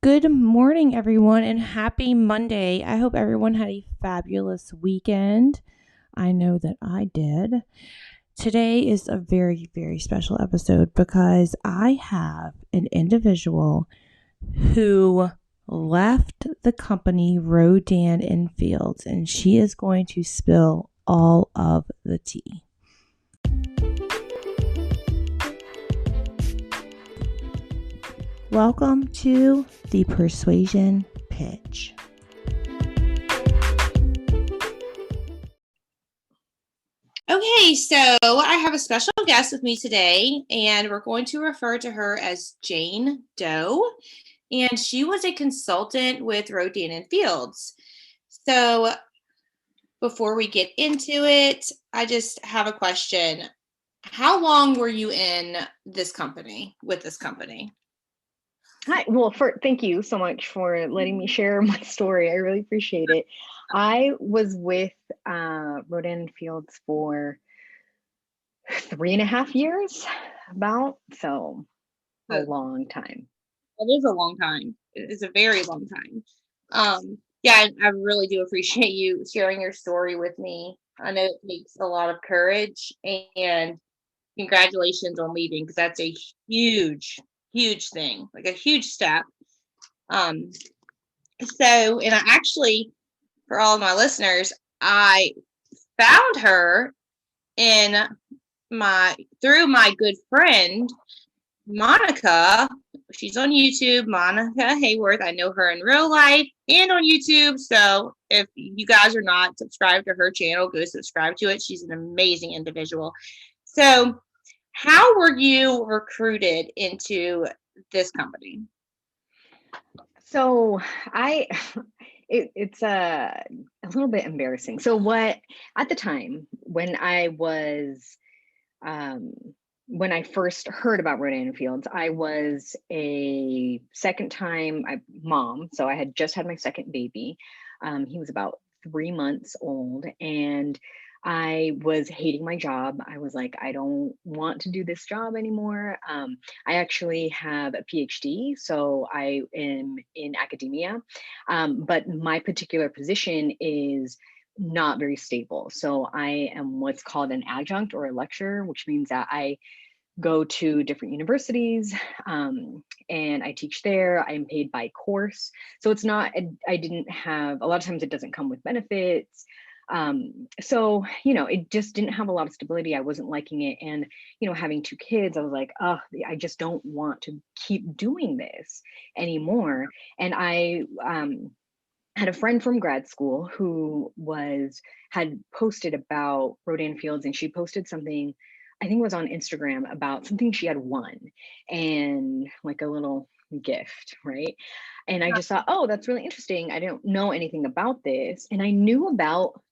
Good morning, everyone, and happy Monday. I hope everyone had a fabulous weekend. I know that I did. Today is a very, very special episode because I have an individual who left the company Rodan in Fields, and she is going to spill all of the tea. Welcome to the Persuasion Pitch. Okay, so I have a special guest with me today, and we're going to refer to her as Jane Doe. And she was a consultant with Rodan and Fields. So before we get into it, I just have a question. How long were you in this company, with this company? Hi. Well, thank you so much for letting me share my story. I really appreciate it. I was with Rodan Fields for 3.5 years, so a long time. It is a long time. It is a very long time. Yeah, I really do appreciate you sharing your story with me. I know it takes a lot of courage, and congratulations on leaving, because that's a huge thing, like a huge step. Um, and I actually, for all of my listeners, I found her in through my good friend Monica. She's on YouTube, Monica Hayworth. I know her in real life and on YouTube. So if you guys are not subscribed to her channel, go subscribe to it. She's an amazing individual. So how were you recruited into this company? So it's a little bit embarrassing. So at the time when when I first heard about Rodan Fields, I was a second time mom. So I had just had my second baby. He was about 3 months old, and I was hating my job. I was like, I don't want to do this job anymore. I actually have a PhD, so I am in academia, but my particular position is not very stable. So I am what's called an adjunct or a lecturer, which means that I go to different universities, and I teach there. I am paid by course. So it's not, I didn't have, a lot of times it doesn't come with benefits. So, it just didn't have a lot of stability. I wasn't liking it. And, having 2 kids, I was like, oh, I just don't want to keep doing this anymore. And I, had a friend from grad school who had posted about Rodan Fields, and she posted something, I think it was on Instagram, about something she had won, and like a little gift, right? And I just thought, oh, that's really interesting. I don't know anything about this. And I knew about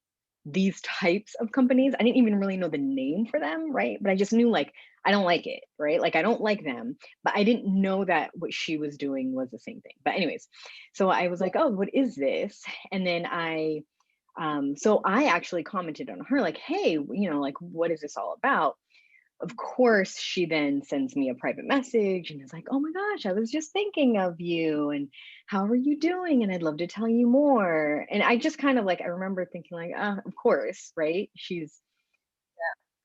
these types of companies. I didn't even really know the name for them, right? But I just knew, like, I don't like it, right? Like, I don't like them, but I didn't know that what she was doing was the same thing. But anyways, so I was like, oh, what is this? And then so I actually commented on her, like, hey, like, what is this all about? Of course, she then sends me a private message and is like, oh my gosh, I was just thinking of you, and how are you doing? And I'd love to tell you more. And I just kind of, like, I remember thinking, like, of course, right? She's,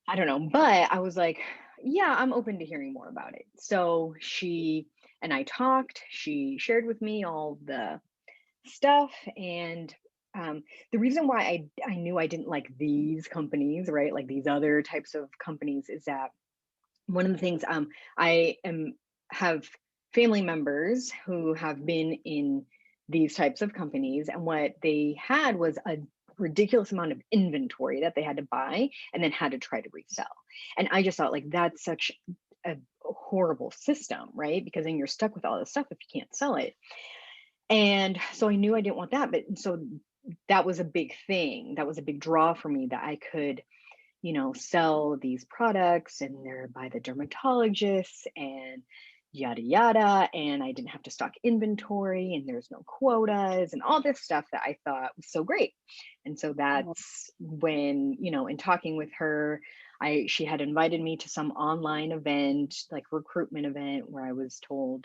I don't know. But I was like, yeah, I'm open to hearing more about it. So she and I talked, she shared with me all the stuff. And the reason why I knew I didn't like these companies, right? Like these other types of companies, is that one of the things, I have family members who have been in these types of companies, and what they had was a ridiculous amount of inventory that they had to buy and then had to try to resell. And I just thought, like, that's such a horrible system, right? Because then you're stuck with all this stuff if you can't sell it. And so I knew I didn't want that. But so that was a big thing. That was a big draw for me, that I could, sell these products, and they're by the dermatologists and yada yada. And I didn't have to stock inventory, and there's no quotas and all this stuff that I thought was so great. And so that's when, in talking with her, she had invited me to some online event, like recruitment event, where I was told,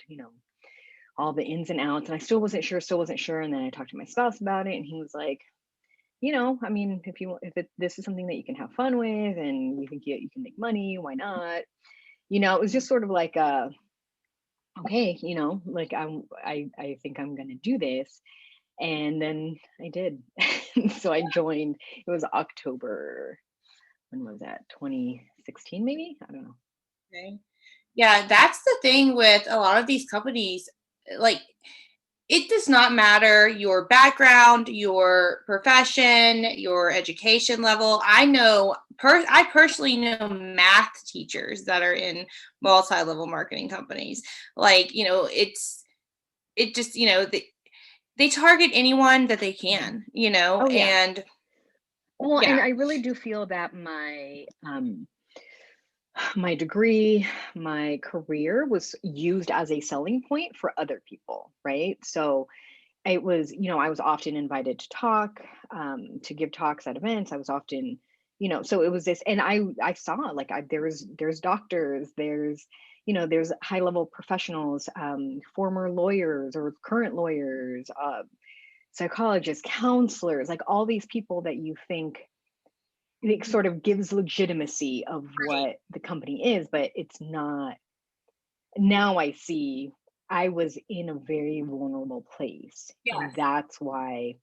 all the ins and outs, and I still wasn't sure. And then I talked to my spouse about it, and he was like, I mean, if this is something that you can have fun with, and you think you can make money, why not? It was just sort of like, okay, like I think I'm gonna do this, and then I did. So I joined. It was October. When was that? 2016, maybe? I don't know. Okay. Yeah, that's the thing with a lot of these companies. Like, it does not matter your background, your profession, your education level. I personally know math teachers that are in multi-level marketing companies. Like, it just, they target anyone that they can, Oh yeah. and Well, and yeah. I really do feel that my degree, my career was used as a selling point for other people, right? So it was, I was often invited to talk, to give talks at events. I was often, so it was this, and I saw, like, there's doctors, there's high level professionals, former lawyers or current lawyers, psychologists, counselors, like all these people that you think it sort of gives legitimacy of Right. what the company is, but it's not. Now I see I was in a very vulnerable place, and Yes, that's why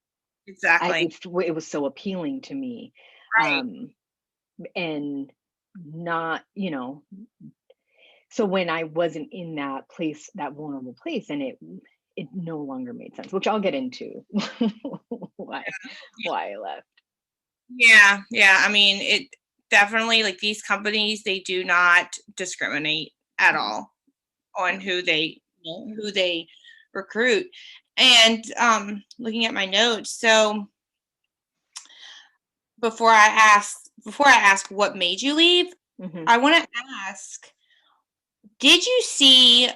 exactly. it was so appealing to me. Right. um and not, so when I wasn't in that place, that vulnerable place, and it no longer made sense, which I'll get into why I left. Yeah, yeah. I mean, it definitely, like, these companies, they do not discriminate at No, all on no. who they recruit. And looking at my notes, so before I ask what made you leave, Hmm. I want to ask, did you see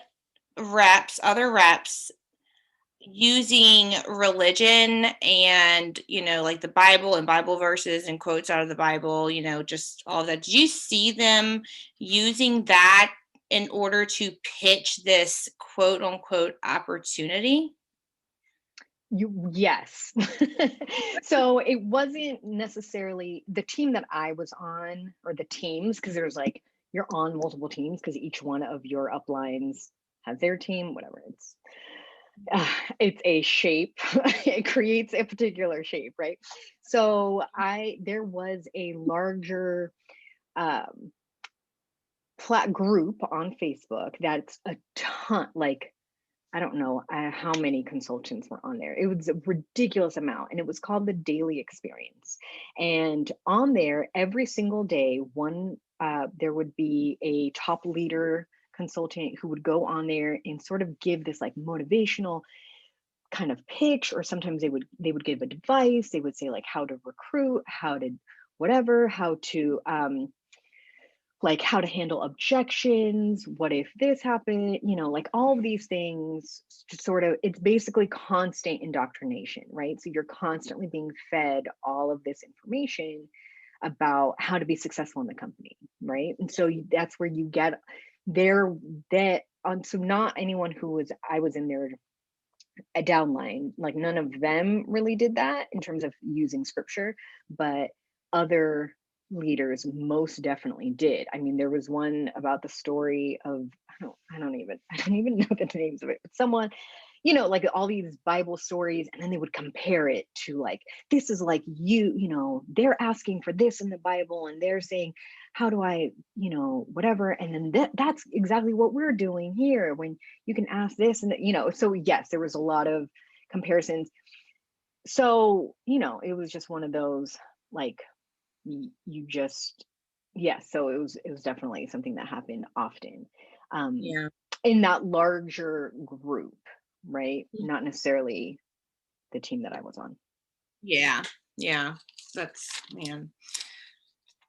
other reps using religion and, like the Bible and Bible verses and quotes out of the Bible, just all of that? Did you see them using that in order to pitch this quote unquote opportunity? Yes. So it wasn't necessarily the team that I was on, or the teams, because there's like, you're on multiple teams because each one of your uplines has their team, whatever. It's a shape. It creates a particular shape, right? So there was a larger um group on Facebook that's a ton, like, I don't know how many consultants were on there. It was a ridiculous amount, and it was called the Daily Experience. And on there, every single day, there would be a top leader consultant who would go on there and sort of give this like motivational kind of pitch, or sometimes they would give advice. They would say like how to recruit, how to whatever, how to like how to handle objections, what if this happened, like all of these things. Sort of, it's basically constant indoctrination, right? So you're constantly being fed all of this information about how to be successful in the company, right? And so that's where you get there, that on. So not anyone who was I was in there a downline, like none of them really did that in terms of using scripture, but other leaders most definitely did. I mean, there was one about the story of, I don't even know the names of it, but someone, like all these Bible stories, and then they would compare it to like, this is like they're asking for this in the Bible, and they're saying, how do I, whatever. And then that's exactly what we're doing here when you can ask this. And, so yes, there was a lot of comparisons. So, it was just one of those, like, you just, yes. So it was definitely something that happened often, um, Yeah. in that larger group, right? Not necessarily the team that I was on. Yeah. Yeah. That's, man.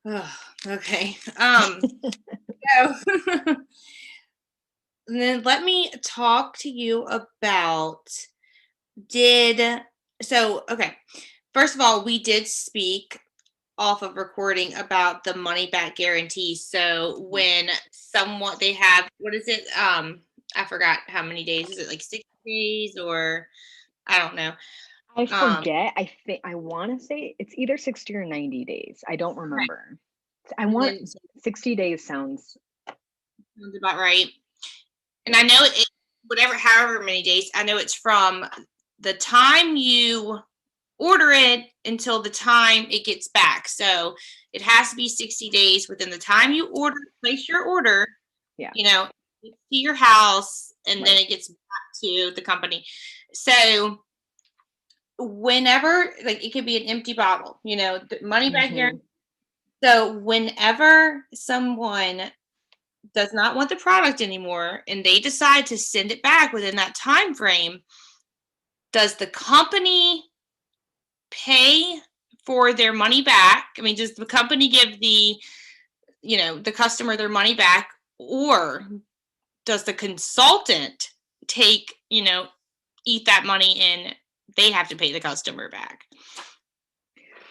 Oh, okay. So then let me talk to you about did okay. First of all, we did speak off of recording about the money back guarantee. So when someone they have, what is it? I forgot how many days. Is it like 60 days or I don't know. I forget. I think I want to say it's either 60 or 90 days. I don't remember. I And want then 60 days sounds sounds about right. And I know it whatever however many days, I know it's from the time you order it until the time it gets back. So it has to be 60 days within the time you place your order. Yeah. You know, to your house, and then Right. it gets back to the company. So whenever, like, it could be an empty bottle, the money back guarantee. So whenever someone does not want the product anymore and they decide to send it back within that time frame, does the company pay for their money back? I mean, does the company give the customer their money back, or does the consultant take, eat that money and they have to pay the customer back?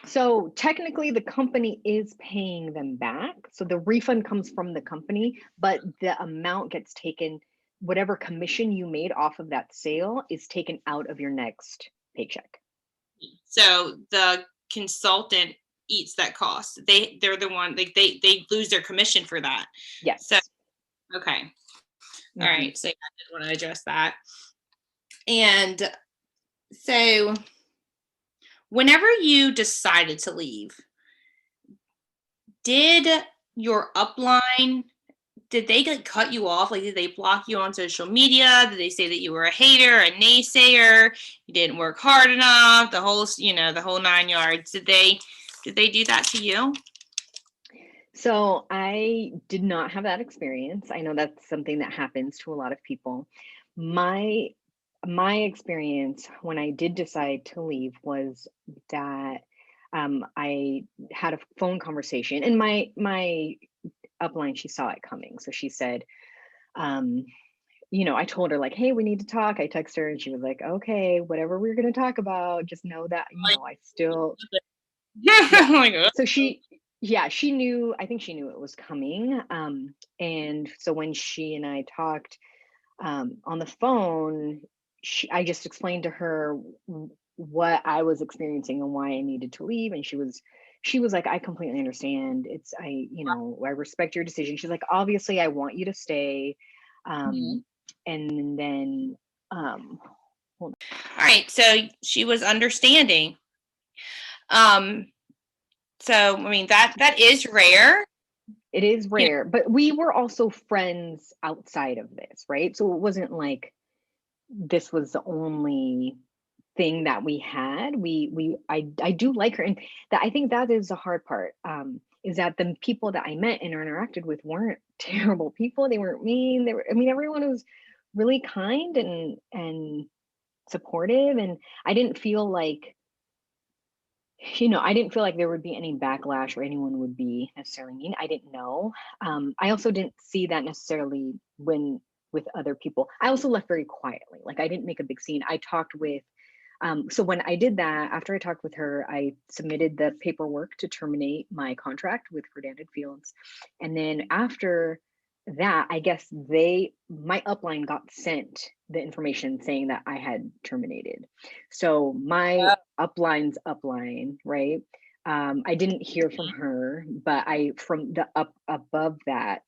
So technically the company is paying them back. So the refund comes from the company, but the amount gets taken, whatever commission you made off of that sale is taken out of your next paycheck. So the consultant eats that cost. They're the one, like, they lose their commission for that. Yes. So okay. All right. So I did want to address that. And so whenever you decided to leave, did your upline, did they cut you off? Like, did they block you on social media? Did they say that you were a hater, a naysayer, you didn't work hard enough, the whole 9 yards? Did they do that to you? So I did not have that experience. I know that's something that happens to a lot of people. My experience when I did decide to leave was that I had a phone conversation, and my upline, she saw it coming. So she said, I told her like, hey, we need to talk. I texted her and she was like, okay, whatever we're going to talk about, just know that, I still, Yeah. so she knew, I think she knew it was coming. And so when she and I talked on the phone, I just explained to her what I was experiencing and why I needed to leave. And she was like, I completely understand. I respect your decision. She's like, obviously I want you to stay. And then, all right. So she was understanding. So, I mean, that is rare. it is rare, but we were also friends outside of this, right? So it wasn't like this was the only thing that we had. I do like her, and that I think that is the hard part. Is that the people that I met and interacted with weren't terrible people. They weren't mean. Everyone was really kind and supportive, and I didn't feel like there would be any backlash or anyone would be necessarily mean. I didn't know. I also didn't see that necessarily with other people. I also left very quietly. Like, I didn't make a big scene. I talked with, so when I did that, after I talked with her, I submitted the paperwork to terminate my contract with Rodan Fields. And then after that, I guess my upline got sent the information saying that I had terminated. So my upline's upline, right? I didn't hear from her, but from the up above that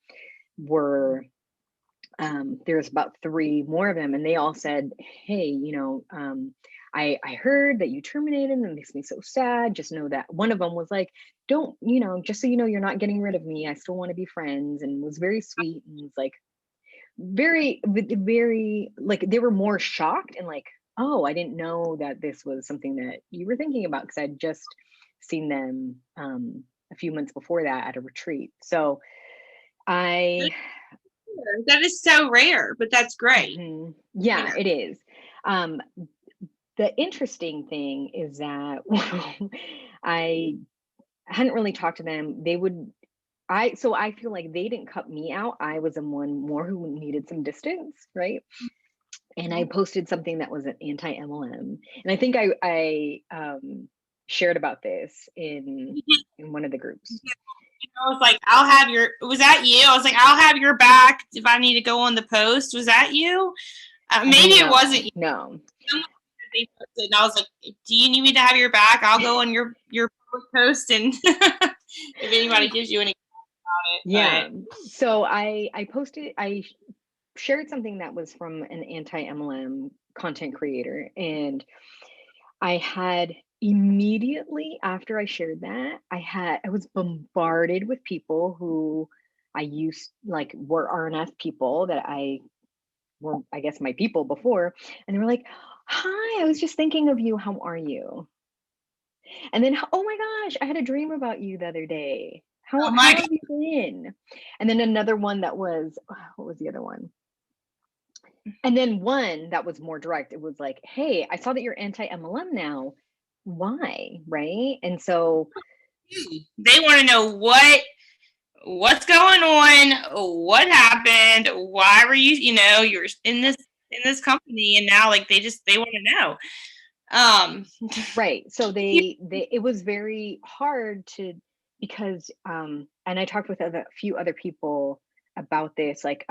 were, there's about 3 more of them, and they all said, hey, I heard that you terminated, and it makes me so sad. Just know that one of them was like, don't, just so you know, you're not getting rid of me. I still want to be friends, and was very sweet, and was like very, very, like, they were more shocked and like, oh, I didn't know that this was something that you were thinking about, because I'd just seen them a few months before that at a retreat. So that is so rare, but that's great. Yeah, it is. The interesting thing is that I hadn't really talked to them. So I feel like they didn't cut me out. I was the one more who needed some distance, right? And I posted something that was an anti-mlm, and I think I shared about this in one of the groups. I was like, I'll have your, was that you? I was like, I'll have your back if I need to go on the post. Was that you? Maybe it wasn't you. No. They posted, and I was like, do you need me to have your back? I'll go on your post, and if anybody gives you any about it. Yeah. So I posted, I shared something that was from an anti-mlm content creator, and I had immediately after I shared that, I was bombarded with people who I used like were RNF people that were, I guess, my people before, and they were like, "Hi, I was just thinking of you. How are you?" And then, "Oh my gosh, I had a dream about you the other day. Oh How my have you been?" And then another one that was, what was the other one? And then one that was more direct. It was like, "Hey, I saw that you're anti-MLM now. Why?" Right? And so they want to know what's going on, what happened, why were you're in this company, and now like they want to know. right. So they it was very hard to, because and I talked with a few other people about this, like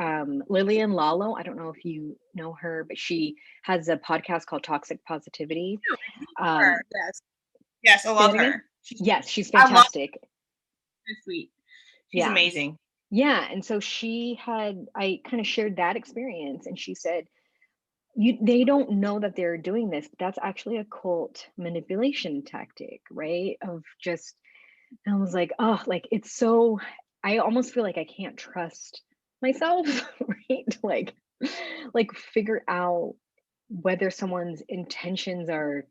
Lillian Lalo. I don't know if you know her, but she has a podcast called Toxic Positivity. Yes, I love her. Yes, she's I love fantastic. her. Sweet. She's amazing. Yeah. And so I kind of shared that experience, and she said, they don't know that they're doing this, but that's actually a cult manipulation tactic, right? Of just, and I was like, oh, like it's so, I almost feel like I can't trust myself, right? Like figure out whether someone's intentions are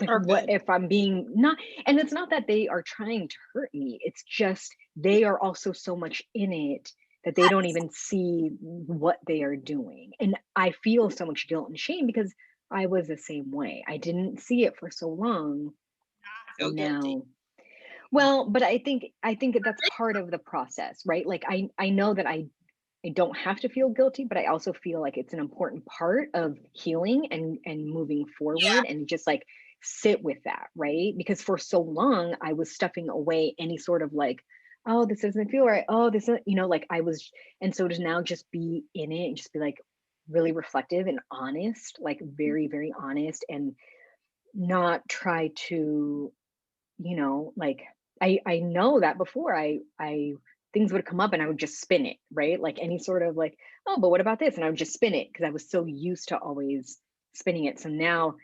like, what if I'm being not, and it's not that they are trying to hurt me, it's just they are also so much in it that they don't even see what they are doing. And I feel so much guilt and shame because I was the same way. I didn't see it for so long. I feel Now, guilty. well, but I think that's part of the process, right? Like I know that I don't have to feel guilty, but I also feel like it's an important part of healing and moving forward, and just like sit with that, right? Because for so long I was stuffing away any sort of like, oh, this doesn't feel right. Oh, this is, like I was, and so to now just be in it and just be like really reflective and honest, like very, very honest, and not try to, like I know that before I things would come up and I would just spin it, right? Like any sort of like, oh, but what about this? And I would just spin it because I was so used to always spinning it. So now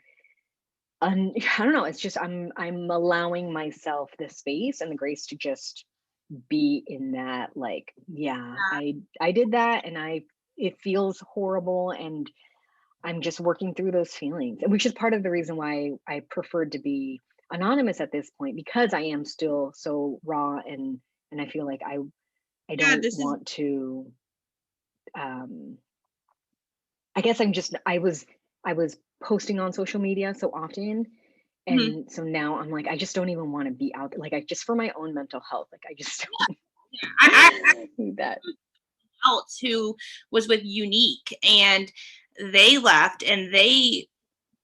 I don't know, it's just I'm allowing myself the space and the grace to just be in that, like, yeah, I did that, and it feels horrible, and I'm just working through those feelings, which is part of the reason why I preferred to be anonymous at this point, because I am still so raw, and I feel like I don't This is want to I guess I was posting on social media so often, and so now I'm like, I just don't even want to be out there. Like, I just, for my own mental health, like I just I need that. else who was with Unique, and they left, and they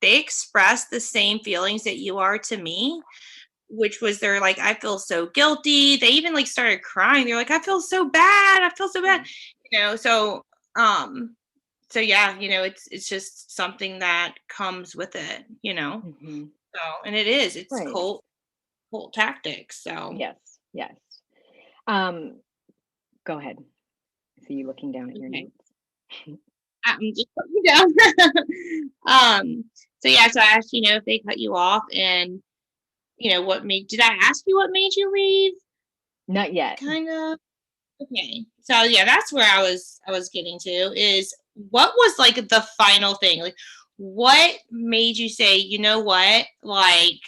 expressed the same feelings that you are to me, which was they're like, I feel so guilty. They even like started crying. They're like, I feel so bad. I feel so bad. So yeah, it's just something that comes with it. Mm-hmm. So, and it's Right. cult tactics. So Yes. Go ahead. I see you looking down at your okay. notes. I'm just putting you down. So yeah, so I asked, if they cut you off, and did I ask you what made you leave? Not yet. Kind of. Okay. So yeah, that's where I was getting to, is what was like the final thing? Like, what made you say, you know what? Like,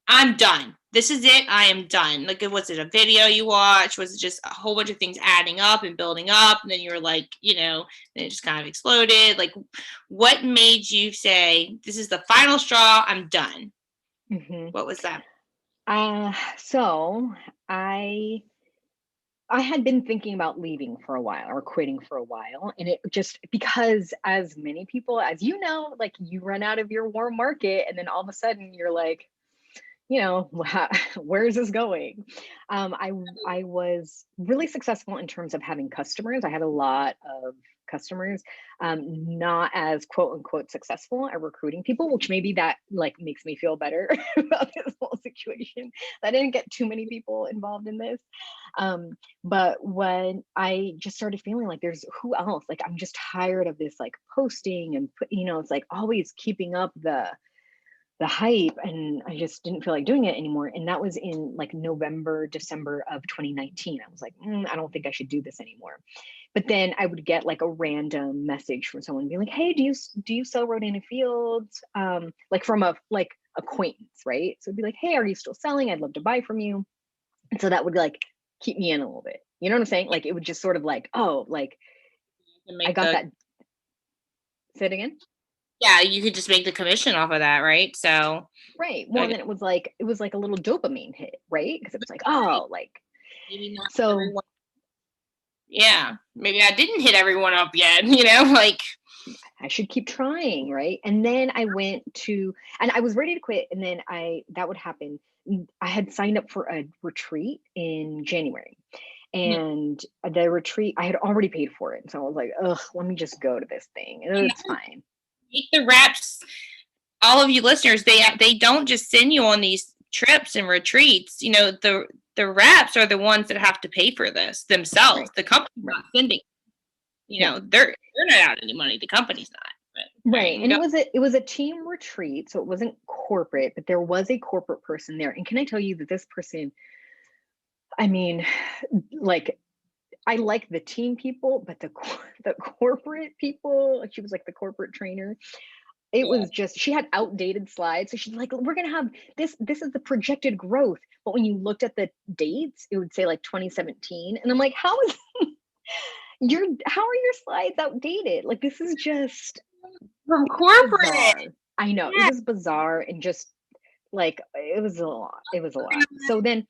I'm done. This is it. I am done. Like, was it a video you watched? Was it just a whole bunch of things adding up and building up? And then you were like, then it just kind of exploded. Like, what made you say, this is the final straw? I'm done. Mm-hmm. What was that? So I had been thinking about leaving for a while, or quitting for a while. And it just, because as many people, as you know, like you run out of your warm market, and then all of a sudden you're like, where is this going? I was really successful in terms of having customers. I had a lot of customers, not as quote unquote successful at recruiting people, which maybe that like makes me feel better about this whole situation. I didn't get too many people involved in this. But when I just started feeling like there's who else, like I'm just tired of this like posting and it's like always keeping up the hype, and I just didn't feel like doing it anymore. And that was in like November, December of 2019. I was like, I don't think I should do this anymore. But then I would get like a random message from someone being like, hey, do you sell Rodan and Fields? Like from a like acquaintance, right? So it'd be like, hey, are you still selling? I'd love to buy from you. And so that would like keep me in a little bit. You know what I'm saying? Like it would just sort of like, oh, like I got that. Say it again. Yeah, you could just make the commission off of that, right? So right. Well, then it was like a little dopamine hit, right? Because it was like, oh, like maybe not so. Everyone. Yeah, maybe I didn't hit everyone up yet. Like I should keep trying, right? And then I went to, and I was ready to quit, and then that would happen. I had signed up for a retreat in January. And the retreat, I had already paid for it. So I was like, ugh, let me just go to this thing. It's fine. Make the reps, all of you listeners, they don't just send you on these trips and retreats. The reps are the ones that have to pay for this themselves. Right. The company's not sending. They're not out any money. The company's not. But, right. And it was a team retreat, so it wasn't corporate, but there was a corporate person there. And can I tell you that this person, I mean, like, I like the team people, but the corporate people, she was like the corporate trainer. It was just, she had outdated slides. So she's like, we're going to have this is the projected growth. But when you looked at the dates, it would say like 2017. And I'm like, how are your slides outdated? Like, this is just from corporate. Bizarre. I know, it was bizarre, and just like, it was a lot. So then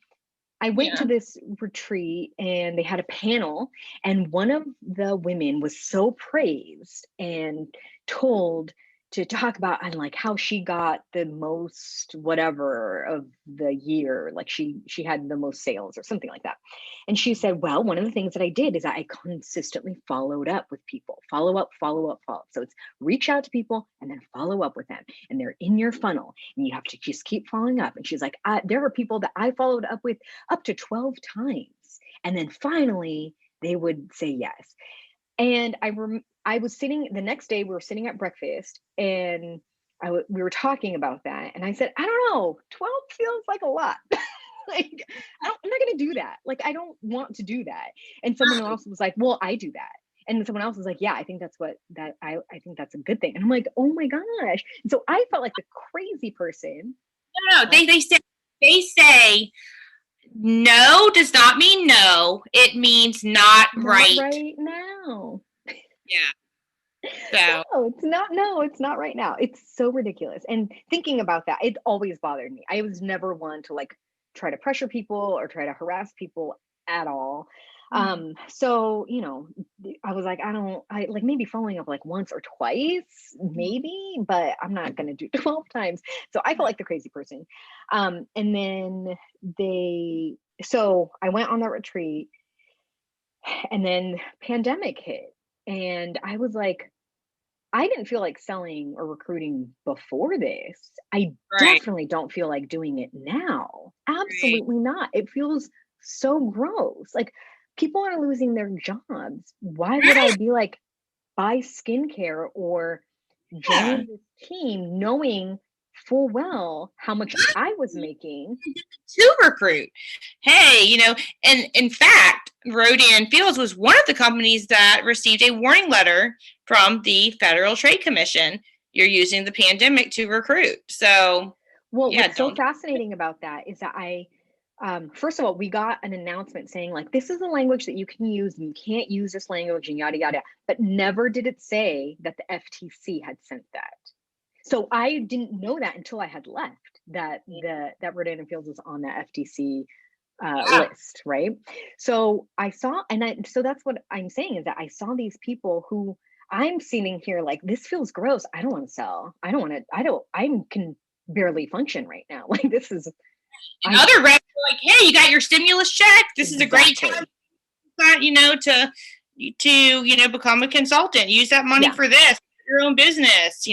I went to this retreat, and they had a panel, and one of the women was so praised and told to talk about and like how she got the most whatever of the year, like she had the most sales or something like that. And she said, well, one of the things that I did is I consistently followed up with people. Follow up. So it's reach out to people and then follow up with them, and they're in your funnel, and you have to just keep following up. And she's like, there were people that I followed up with up to 12 times, and then finally they would say yes. And I was sitting the next day, we were sitting at breakfast, and we were talking about that. And I said, I don't know, 12 feels like a lot. Like, I'm not going to do that. Like, I don't want to do that. And someone else was like, well, I do that. And someone else was like, yeah, I think that's I think that's a good thing. And I'm like, oh my gosh. And so I felt like the crazy person. No, they say no does not mean no. It means not right now. Yeah. So it's not right now. It's so ridiculous. And thinking about that, it always bothered me. I was never one to like try to pressure people or try to harass people at all. So, I was like, I like maybe following up like once or twice, maybe, but I'm not going to do 12 times. So I felt like the crazy person. And then so I went on that retreat, and then pandemic hit, and I was like, I didn't feel like selling or recruiting before this. I definitely don't feel like doing it now. Absolutely not. It feels so gross. Like, people are losing their jobs. Why would I be like, buy skincare or join this team knowing full well how much I was making to recruit? Hey, and in fact, Rodan Fields was one of the companies that received a warning letter from the Federal Trade Commission. You're using the pandemic to recruit. So, what's so fascinating about that is that first of all, we got an announcement saying like, this is the language that you can use, and you can't use this language, and yada, yada. But never did it say that the FTC had sent that. So I didn't know that until I had left, that that Rodan Fields was on that FTC list, right? So I saw, so that's what I'm saying, is that I saw these people who I'm sitting here like, this feels gross. I don't want to sell. I can barely function right now. Like this is. And other reps are like, hey, you got your stimulus check. This is a great time, to become a consultant. Use that money for this, your own business,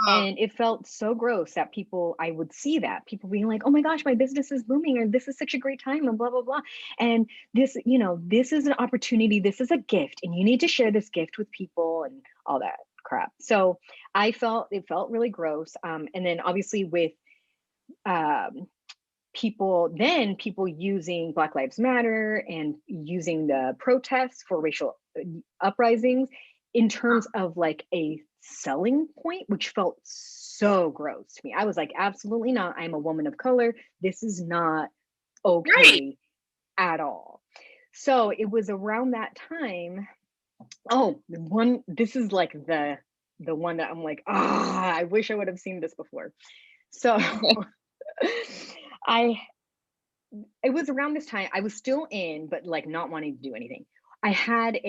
And it felt so gross that I would see that people being like, oh my gosh, my business is booming, or this is such a great time, and blah, blah, blah. And this, this is an opportunity, this is a gift, and you need to share this gift with people and all that crap. So it felt really gross. And then obviously with people using Black Lives Matter and using the protests for racial uprisings in terms of like a selling point, which felt so gross to me. I was like, absolutely not. I'm a woman of color. This is not okay at all. So it was around that time. This is like the one that I'm like, I wish I would have seen this before. So it was around this time I was still in, but like not wanting to do anything. I had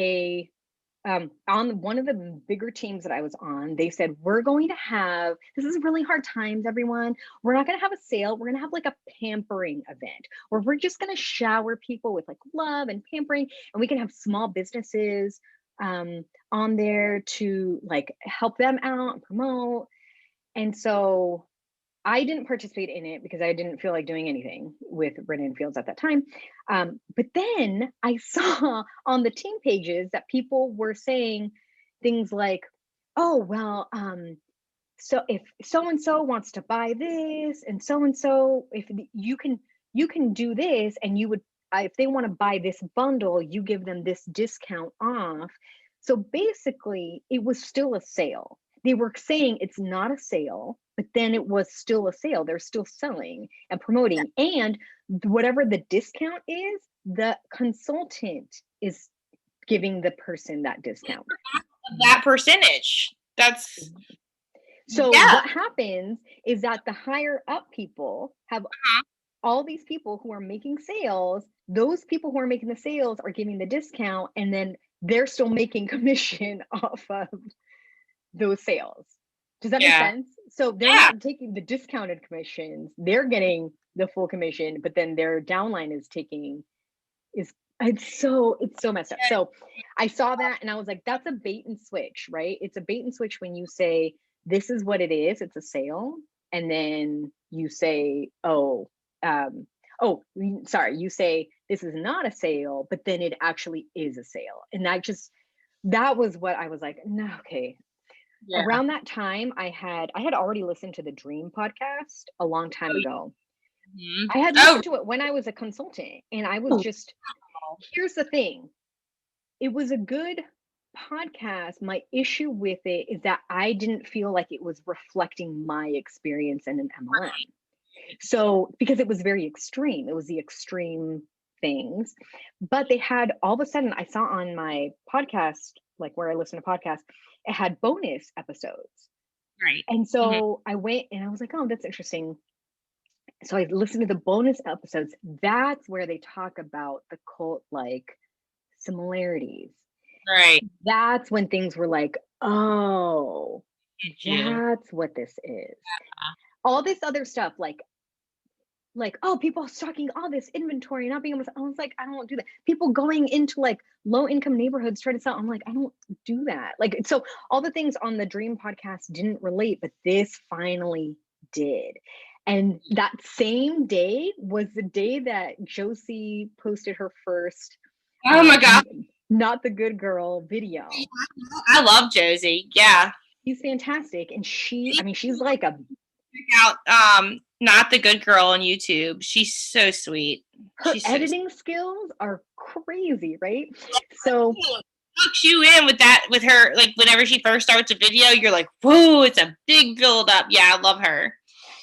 on one of the bigger teams that I was on, they said, we're going to have, this is really hard times, everyone. We're not going to have a sale. We're going to have like a pampering event where we're just going to shower people with like love and pampering. And we can have small businesses on there to like help them out and promote. And so I didn't participate in it because I didn't feel like doing anything with Rodan Fields at that time. But then I saw on the team pages that people were saying things like, oh, well, so if so-and-so wants to buy this and so-and-so, if you can do this, and you would, if they want to buy this bundle, you give them this discount off. So basically it was still a sale. They were saying it's not a sale, but then it was still a sale. They're still selling and promoting. And whatever the discount is, the consultant is giving the person that discount. That percentage. That's so what happens is that the higher up people have all these people who are making sales. Those people who are making the sales are giving the discount, and then they're still making commission off of those sales. Does that make sense? So they're not taking the discounted commissions, they're getting the full commission, but then their downline is taking it's so messed up. So I saw that and I was like, that's a bait and switch, right? It's a bait and switch when you say this is what it is, it's a sale, and then you say, you say this is not a sale, but then it actually is a sale. And that was what I was like, no, okay. Around that time, I had already listened to the Dream podcast a long time ago. I had listened to it when I was a consultant, and I was just, here's the thing. It was a good podcast. My issue with it is that I didn't feel like it was reflecting my experience in an MLM. So, because it was very extreme, it was the extreme things, but they had, all of a sudden I saw on my podcast, like where I listen to podcasts, it had bonus episodes. Right. And so I went and I was like, oh, that's interesting. So I listened to the bonus episodes. That's where they talk about the cult like similarities. Right. That's when things were like, oh, that's what this is. All this other stuff, like, oh, people stocking all this inventory, not being able to, I was like, I don't do that. People going into like low income neighborhoods trying to sell, I'm like, I don't do that. Like, so all the things on the Dream podcast didn't relate, but this finally did. And that same day was the day that Josie posted her first, oh my God, Not the Good Girl video. I love Josie. Yeah. She's fantastic. And she's like a, check out Not the Good Girl on YouTube. She's so sweet. Her editing skills are crazy, right? So hooks you in with her, like whenever she first starts a video, you're like, whoa, it's a big build up. Yeah, I love her.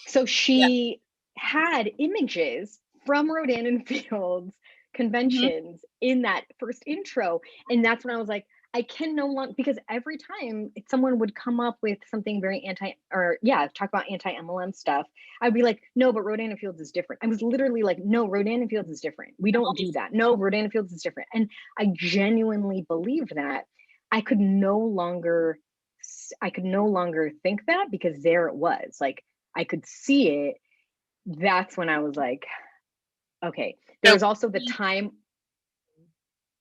So she had images from Rodan and Fields conventions in that first intro. And that's when I was like, I can no longer, because every time someone would come up with something very talk about anti-MLM stuff, I'd be like, no, but Rodan and Fields is different. I was literally like, no, Rodan and Fields is different. We don't do that. No, Rodan and Fields is different. And I genuinely believed that. I could no longer think that, because there it was. Like, I could see it, that's when I was like, okay. There was also the time.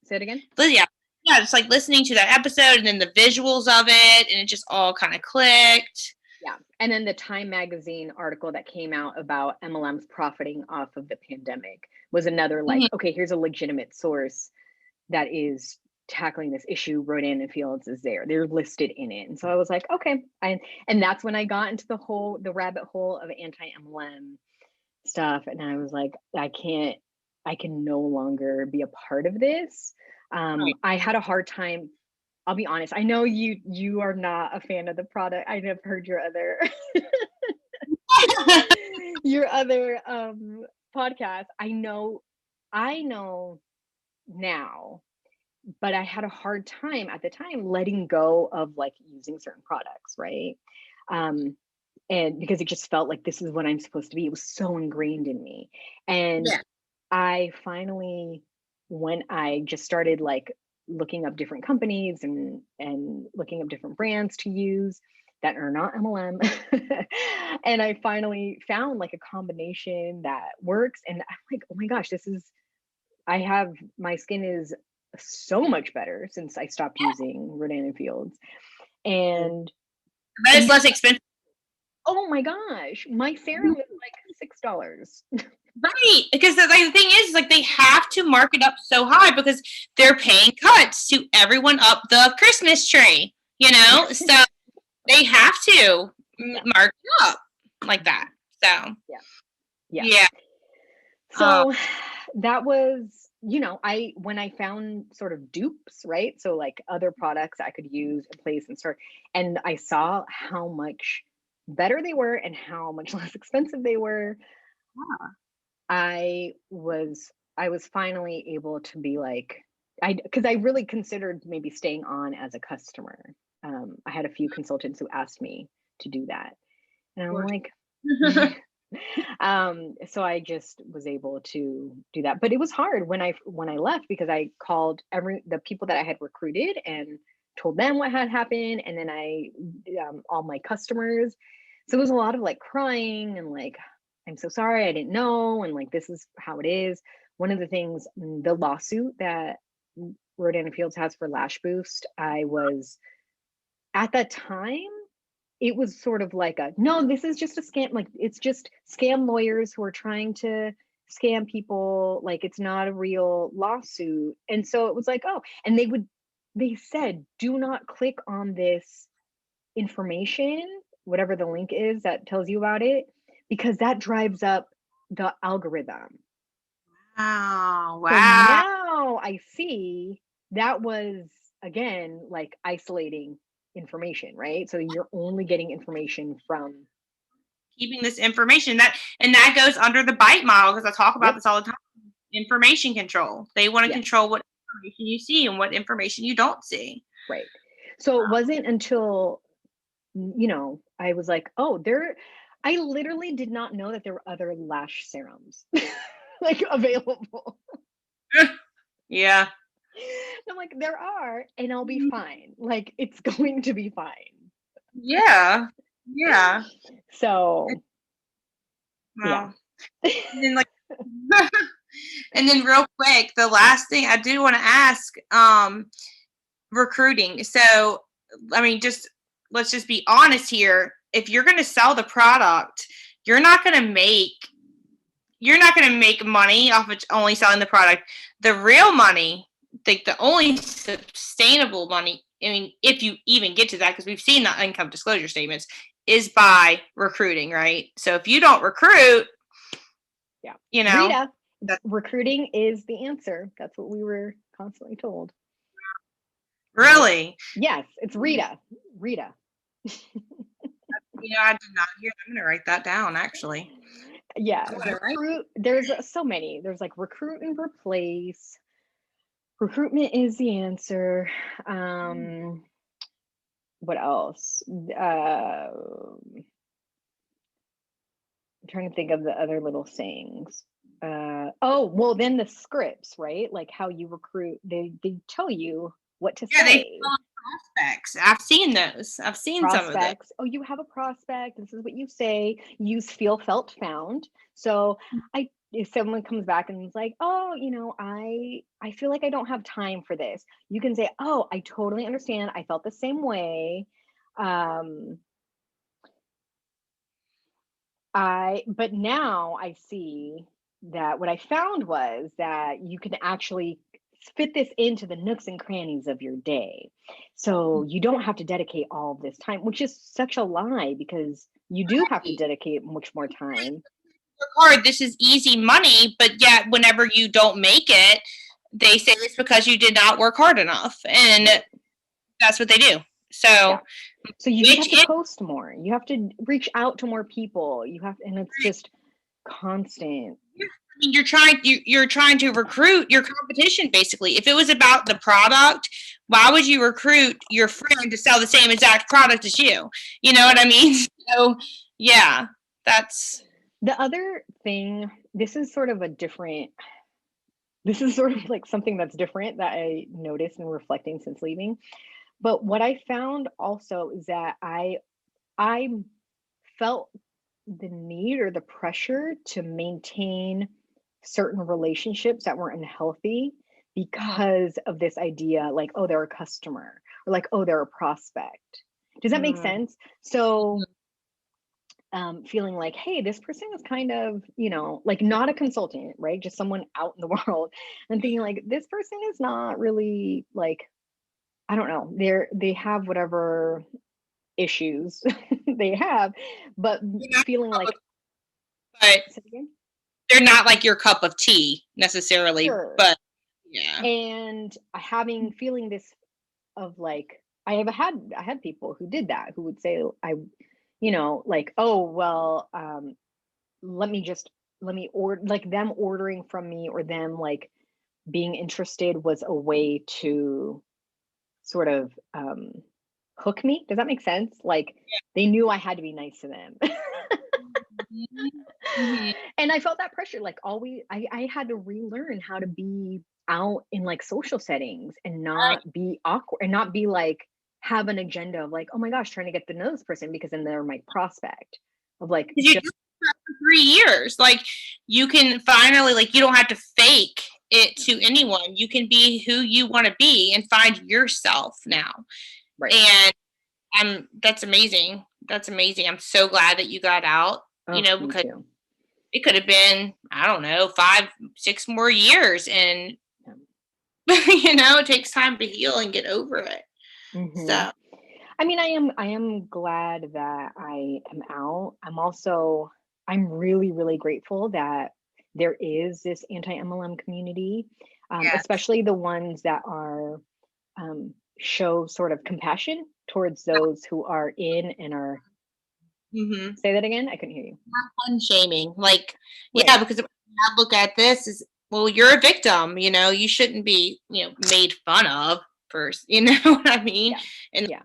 Say it again. But yeah, it's like listening to that episode and then the visuals of it, and it just all kind of clicked. Yeah. And then the Time magazine article that came out about MLMs profiting off of the pandemic was another like, okay, here's a legitimate source that is tackling this issue. Rodan and Fields is there. They're listed in it. And so I was like, okay. And that's when I got into the rabbit hole of anti-MLM stuff. And I was like, I can no longer be a part of this. Right. I had a hard time. I'll be honest. I know you are not a fan of the product. I have heard your other podcast. I know now, but I had a hard time at the time letting go of like using certain products, right? And because it just felt like this is what I'm supposed to be. It was so ingrained in me. And I finally, when I just started like looking up different companies and looking up different brands to use that are not MLM, and I finally found like a combination that works. And I'm like, oh my gosh, my skin is so much better since I stopped using Rodan and Fields. And but it's less expensive. Oh my gosh, my serum is like $6. Right, because the thing is, like, they have to mark it up so high because they're paying cuts to everyone up the Christmas tree, so they have to mark it up like that. So yeah. So that was, when I found sort of dupes, right? So like other products I could use in place and I saw how much better they were and how much less expensive they were. I was finally able to be like, because I really considered maybe staying on as a customer. I had a few consultants who asked me to do that, and I'm like, so I just was able to do that. But it was hard when I left, because I called the people that I had recruited and told them what had happened, and then all my customers. So it was a lot of like crying and like, I'm so sorry, I didn't know, and like, this is how it is. One of the things, the lawsuit that Rodan and Fields has for Lash Boost, I was at that time, it was sort of like no, this is just a scam. Like, it's just scam lawyers who are trying to scam people. Like, it's not a real lawsuit. And so it was like, oh, and they said, do not click on this information, whatever the link is that tells you about it, because that drives up the algorithm. Wow. So now I see that was, again, like isolating information, right? So you're only getting information from keeping this information that goes under the bite model, because I talk about this all the time. Information control. They want to control what information you see and what information you don't see. Right. So it wasn't until, I was like, oh, I literally did not know that there were other lash serums like available. Yeah. I'm like, there are, and I'll be fine. Like, it's going to be fine. Yeah. Yeah. So wow. And then and then real quick, the last thing I do want to ask, recruiting. So, I mean, let's just be honest here. If you're going to sell the product, you're not going to make money off of only selling the product. The real money, the only sustainable money, I mean, if you even get to that, because we've seen the income disclosure statements, is by recruiting, right? So if you don't recruit, Rita, recruiting is the answer. That's what we were constantly told. Really? Yes, it's Rita. Rita. I did not hear that. I'm going to write that down, actually. Yeah. There's so many. There's like recruit and replace. Recruitment is the answer. What else? I'm trying to think of the other little sayings. Then the scripts, right? Like how you recruit, they tell you what to say. prospects. I've seen those. I've seen some of those. Prospects. Oh, you have a prospect. This is what you say. Use feel, felt, found. So if someone comes back and is like, oh, I feel like I don't have time for this, you can say, oh, I totally understand. I felt the same way. But now I see that what I found was that you can actually fit this into the nooks and crannies of your day. So you don't have to dedicate all of this time, which is such a lie, because you do have to dedicate much more time. Hard. This is easy money, but yet whenever you don't make it, they say it's because you did not work hard enough, and that's what they do. So, so you just have to post more. You have to reach out to more people. And it's just constant. I mean, you're trying to recruit your competition, basically. If it was about the product, why would you recruit your friend to sell the same exact product as you? You know what I mean? So, yeah, that's the other thing. This is sort of like something that's different that I noticed and reflecting since leaving. But what I found also is that I felt the need or the pressure to maintain certain relationships that were unhealthy because of this idea, like, oh, they're a customer, or like, oh, they're a prospect. Does that make sense? So feeling like, hey, this person is kind of, like, not a consultant, right? Just someone out in the world, and thinking like, this person is not really, like, I don't know, they have whatever issues they have, but feeling like, but they're not like your cup of tea necessarily. Sure. But yeah. And feeling this of like, I had people who did that, who would say, like, oh, well, let me order, like, them ordering from me, or them like being interested was a way to sort of hook me. Does that make sense? Like, they knew I had to be nice to them. And I felt that pressure, like, always. I had to relearn how to be out in like social settings and not be awkward, and not be like, have an agenda of like, oh my gosh, trying to get to know this person, because then they're my prospect of like, you just for 3 years. Like, you can finally, like, you don't have to fake it to anyone. You can be who you want to be and find yourself now. Right. And that's amazing. That's amazing. I'm so glad that you got out, because it could have been, I don't know, 5, 6 more years. And, it takes time to heal and get over it. Mm-hmm. So, I mean, I am glad that I am out. I'm really, really grateful that there is this anti-MLM community, especially the ones that are show sort of compassion towards those who are in and are. Mm-hmm. Say that again. I couldn't hear you. Not fun shaming, like, right. Yeah, because if I look at this as, well, you're a victim. You shouldn't be, made fun of first. You know what I mean? Yeah.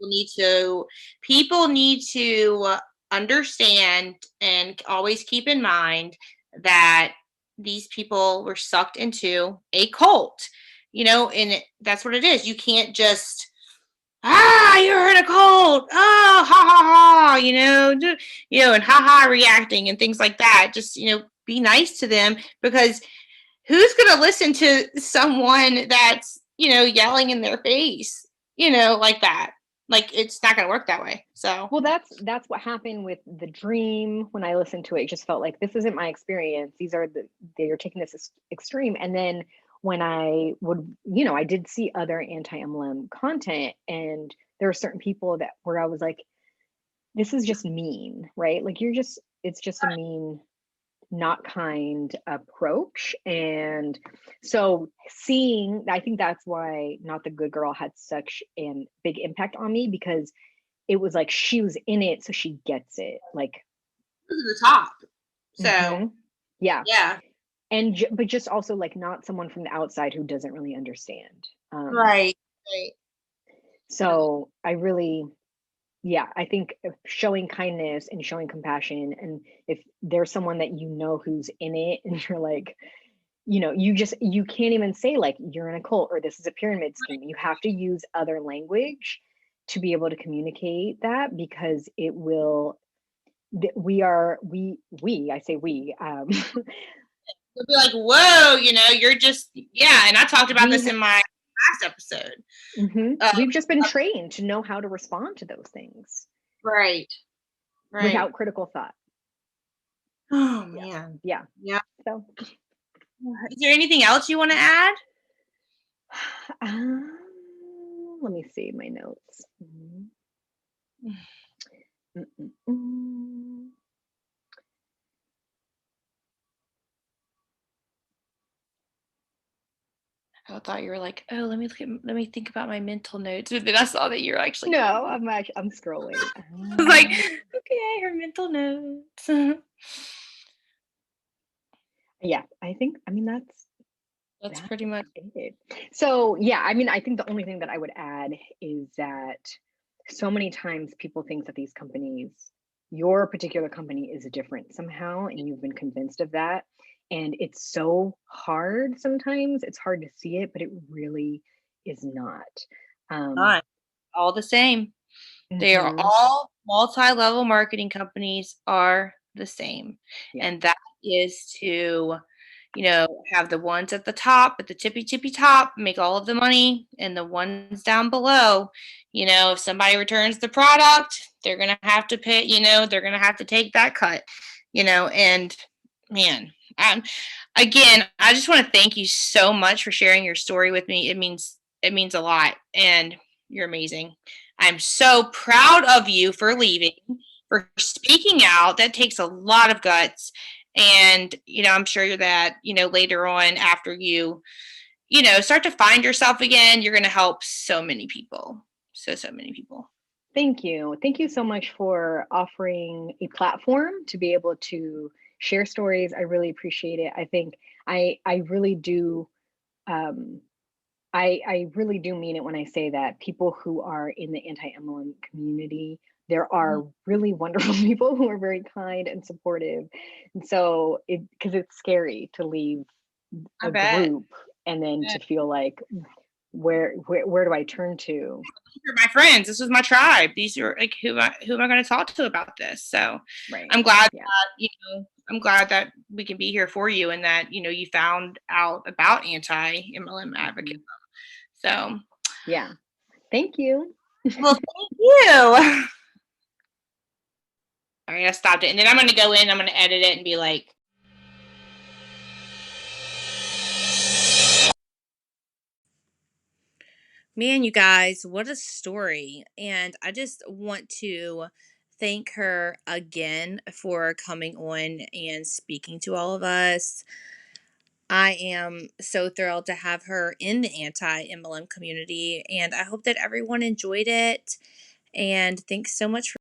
And people need to understand and always keep in mind that these people were sucked into a cult. And that's what it is. You can't just, you're in a cult. Oh, ha ha ha. And ha ha reacting and things like that. Just, be nice to them, because who's going to listen to someone that's, yelling in their face, like that? Like, it's not going to work that way. So, well, that's what happened with The Dream. When I listened to it, it just felt like, this isn't my experience. They're taking this extreme. And then when I would, I did see other anti-MLM content, and there are certain people where I was like, this is just mean, right? Like, it's just a mean, not kind approach. And so I think that's why Not the Good Girl had such a big impact on me, because it was like, she was in it, so she gets it, like, to the top. So yeah. But just also, like, not someone from the outside who doesn't really understand. Right. So I really, I think showing kindness and showing compassion, and if there's someone that who's in it, and you're like, you can't even say like you're in a cult or this is a pyramid scheme. You have to use other language to be able to communicate that, because it will I say we They'll be like, whoa, you're just, yeah. And I talked about this in my last episode. We've just been trained to know how to respond to those things. Right. Without critical thought. Oh, man. Yeah. So, is there anything else you want to add? Let me see my notes. I thought you were like, oh, let me think about my mental notes. But then I saw that you're actually. No, I'm scrolling. I was like, okay, her mental notes. Yeah, I mean that's pretty much it. So yeah, I mean, I think the only thing that I would add is that so many times people think that these companies, your particular company is different somehow, and you've been convinced of that. And it's so hard sometimes. It's hard to see it, but it really is not. not all the same. They are all multi-level marketing companies are the same. Yeah. And that is to, have the ones at the top, at the tippy top, make all of the money, and the ones down below, if somebody returns the product, they're going to have to pay, they're going to have to take that cut, and man, again, I just want to thank you so much for sharing your story with me. It means a lot, and you're amazing. I'm so proud of you for leaving, for speaking out. That takes a lot of guts. And, I'm sure that, later on after you, start to find yourself again, you're going to help so many people. So many people. Thank you. Thank you so much for offering a platform to be able to share stories. I really appreciate it. I think I really do. I really do mean it when I say that people who are in the anti-mlm community, there are really wonderful people who are very kind and supportive. And so because it's scary to leave a group and then to feel like, where do I turn to? These are my friends. This was my tribe. These are like, who am I going to talk to about this? So right. I'm glad that, I'm glad that we can be here for you, and that, you found out about anti-mlm advocacy. So yeah, thank you. Well, thank you. All right, I stopped it, and then I'm going to go in, I'm going to edit it and be like, man, you guys, what a story. And I just want to thank her again for coming on and speaking to all of us. I am so thrilled to have her in the anti-mlm community, and I hope that everyone enjoyed it. And thanks so much for